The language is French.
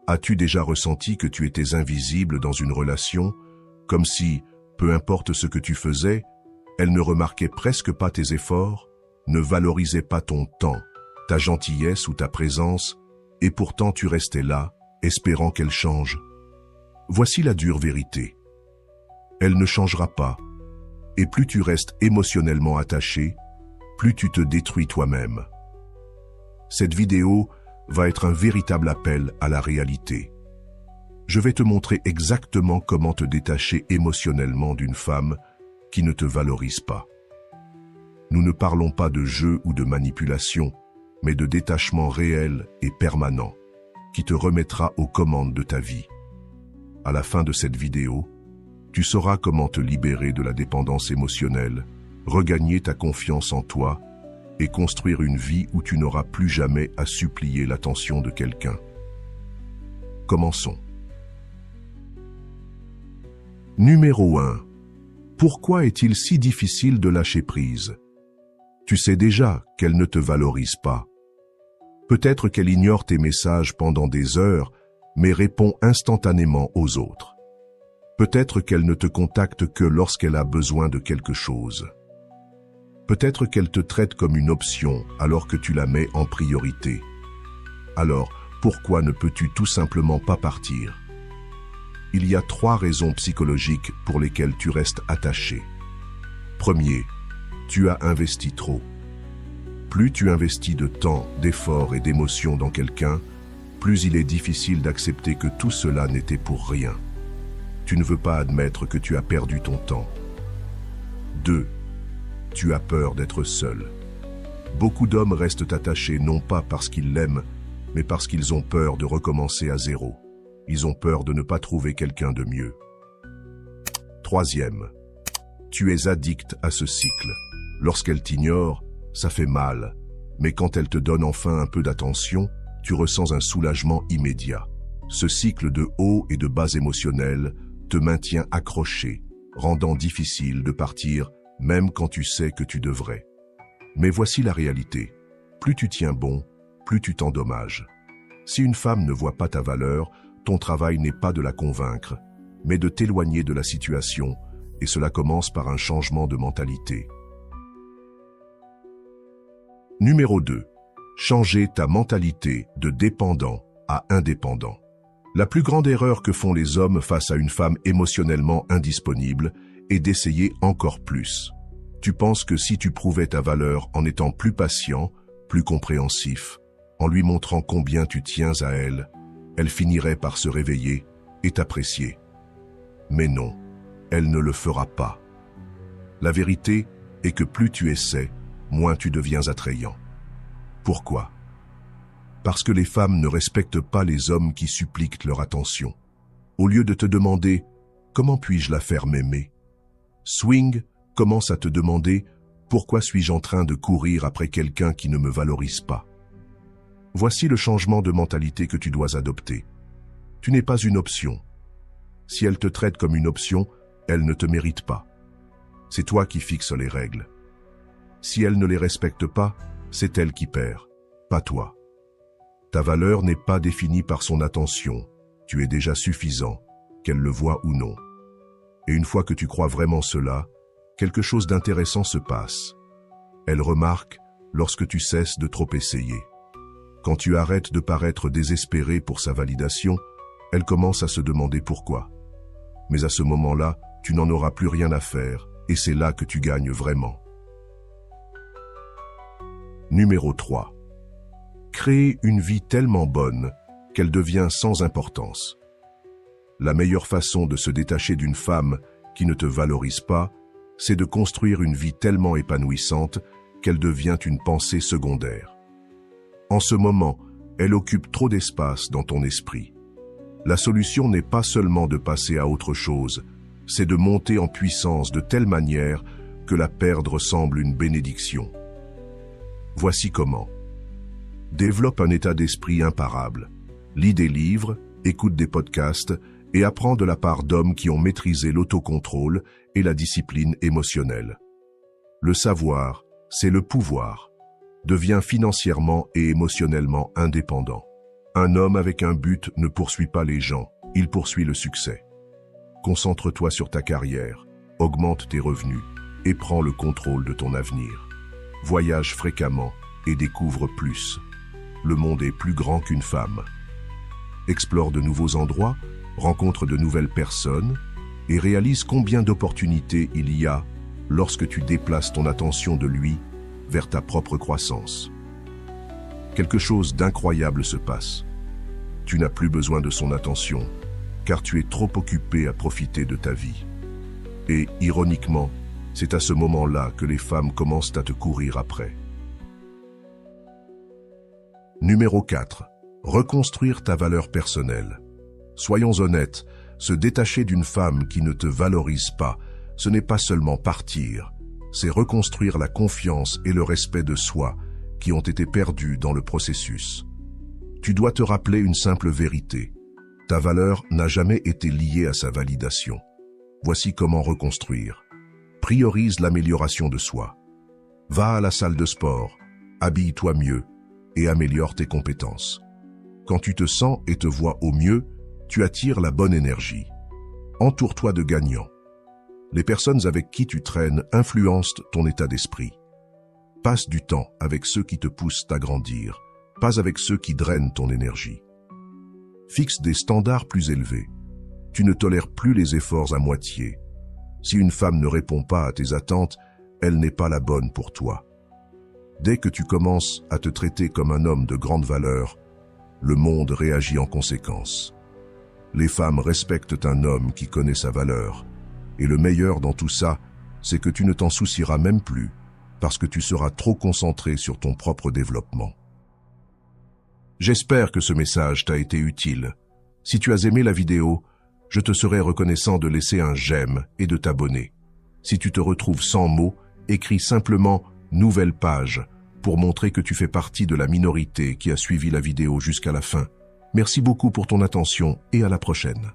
As-tu déjà ressenti que tu étais invisible dans une relation, comme si, peu importe ce que tu faisais, elle ne remarquait presque pas tes efforts, ne valorisait pas ton temps, ta gentillesse ou ta présence, et pourtant tu restais là, espérant qu'elle change? Voici la dure vérité. Elle ne changera pas, et plus tu restes émotionnellement attaché, plus tu te détruis toi-même. Cette vidéo va être un véritable appel à la réalité. Je vais te montrer exactement comment te détacher émotionnellement d'une femme qui ne te valorise pas. Nous ne parlons pas de jeu ou de manipulation, mais de détachement réel et permanent qui te remettra aux commandes de ta vie. À la fin de cette vidéo, tu sauras comment te libérer de la dépendance émotionnelle, regagner ta confiance en toi et construire une vie où tu n'auras plus jamais à supplier l'attention de quelqu'un. Commençons. Numéro 1. Pourquoi est-il si difficile de lâcher prise? Tu sais déjà qu'elle ne te valorise pas. Peut-être qu'elle ignore tes messages pendant des heures, mais répond instantanément aux autres. Peut-être qu'elle ne te contacte que lorsqu'elle a besoin de quelque chose. Peut-être qu'elle te traite comme une option alors que tu la mets en priorité. Alors, pourquoi ne peux-tu tout simplement pas partir? Il y a 3 raisons psychologiques pour lesquelles tu restes attaché. Premier, tu as investi trop. Plus tu investis de temps, d'efforts et d'émotions dans quelqu'un, plus il est difficile d'accepter que tout cela n'était pour rien. Tu ne veux pas admettre que tu as perdu ton temps. 2. Tu as peur d'être seul. Beaucoup d'hommes restent attachés non pas parce qu'ils l'aiment, mais parce qu'ils ont peur de recommencer à zéro. Ils ont peur de ne pas trouver quelqu'un de mieux. 3e, tu es addict à ce cycle. Lorsqu'elle t'ignore, ça fait mal, mais quand elle te donne enfin un peu d'attention, tu ressens un soulagement immédiat. Ce cycle de hauts et de bas émotionnels te maintient accroché, rendant difficile de partir même quand tu sais que tu devrais. Mais voici la réalité. Plus tu tiens bon, plus tu t'endommages. Si une femme ne voit pas ta valeur, ton travail n'est pas de la convaincre, mais de t'éloigner de la situation, et cela commence par un changement de mentalité. Numéro 2. Changer ta mentalité de dépendant à indépendant. La plus grande erreur que font les hommes face à une femme émotionnellement indisponible est d'essayer encore plus. Tu penses que si tu prouvais ta valeur en étant plus patient, plus compréhensif, en lui montrant combien tu tiens à elle, elle finirait par se réveiller et t'apprécier. Mais non, elle ne le fera pas. La vérité est que plus tu essaies, moins tu deviens attrayant. Pourquoi? Parce que les femmes ne respectent pas les hommes qui suppliquent leur attention. Au lieu de te demander « Comment puis-je la faire m'aimer ?» Swing commence à te demander « Pourquoi suis-je en train de courir après quelqu'un qui ne me valorise pas ?» Voici le changement de mentalité que tu dois adopter. Tu n'es pas une option. Si elle te traite comme une option, elle ne te mérite pas. C'est toi qui fixes les règles. Si elle ne les respecte pas, c'est elle qui perd, pas toi. Ta valeur n'est pas définie par son attention. Tu es déjà suffisant, qu'elle le voie ou non. Et une fois que tu crois vraiment cela, quelque chose d'intéressant se passe. Elle remarque lorsque tu cesses de trop essayer. Quand tu arrêtes de paraître désespéré pour sa validation, elle commence à se demander pourquoi. Mais à ce moment-là, tu n'en auras plus rien à faire, et c'est là que tu gagnes vraiment. Numéro 3. Créer une vie tellement bonne qu'elle devient sans importance. La meilleure façon de se détacher d'une femme qui ne te valorise pas, c'est de construire une vie tellement épanouissante qu'elle devient une pensée secondaire. En ce moment, elle occupe trop d'espace dans ton esprit. La solution n'est pas seulement de passer à autre chose, c'est de monter en puissance de telle manière que la perdre semble une bénédiction. Voici comment. Développe un état d'esprit imparable. Lis des livres, écoute des podcasts et apprends de la part d'hommes qui ont maîtrisé l'autocontrôle et la discipline émotionnelle. Le savoir, c'est le pouvoir. Deviens financièrement et émotionnellement indépendant. Un homme avec un but ne poursuit pas les gens, il poursuit le succès. Concentre-toi sur ta carrière, augmente tes revenus et prends le contrôle de ton avenir. Voyage fréquemment et découvre plus. Le monde est plus grand qu'une femme. Explore de nouveaux endroits, rencontre de nouvelles personnes et réalise combien d'opportunités il y a lorsque tu déplaces ton attention de lui vers ta propre croissance. Quelque chose d'incroyable se passe. Tu n'as plus besoin de son attention, car tu es trop occupé à profiter de ta vie. Et, ironiquement, c'est à ce moment-là que les femmes commencent à te courir après. Numéro 4. Reconstruire ta valeur personnelle. Soyons honnêtes, se détacher d'une femme qui ne te valorise pas, ce n'est pas seulement partir, c'est reconstruire la confiance et le respect de soi qui ont été perdus dans le processus. Tu dois te rappeler une simple vérité. Ta valeur n'a jamais été liée à sa validation. Voici comment reconstruire. Priorise l'amélioration de soi. Va à la salle de sport, habille-toi mieux et améliore tes compétences. Quand tu te sens et te vois au mieux, tu attires la bonne énergie. Entoure-toi de gagnants. Les personnes avec qui tu traînes influencent ton état d'esprit. Passe du temps avec ceux qui te poussent à grandir, pas avec ceux qui drainent ton énergie. Fixe des standards plus élevés. Tu ne tolères plus les efforts à moitié. Si une femme ne répond pas à tes attentes, elle n'est pas la bonne pour toi. Dès que tu commences à te traiter comme un homme de grande valeur, le monde réagit en conséquence. Les femmes respectent un homme qui connaît sa valeur. Et le meilleur dans tout ça, c'est que tu ne t'en soucieras même plus, parce que tu seras trop concentré sur ton propre développement. J'espère que ce message t'a été utile. Si tu as aimé la vidéo, je te serai reconnaissant de laisser un j'aime et de t'abonner. Si tu te retrouves sans mots, écris simplement « Nouvelle page » pour montrer que tu fais partie de la minorité qui a suivi la vidéo jusqu'à la fin. Merci beaucoup pour ton attention et à la prochaine.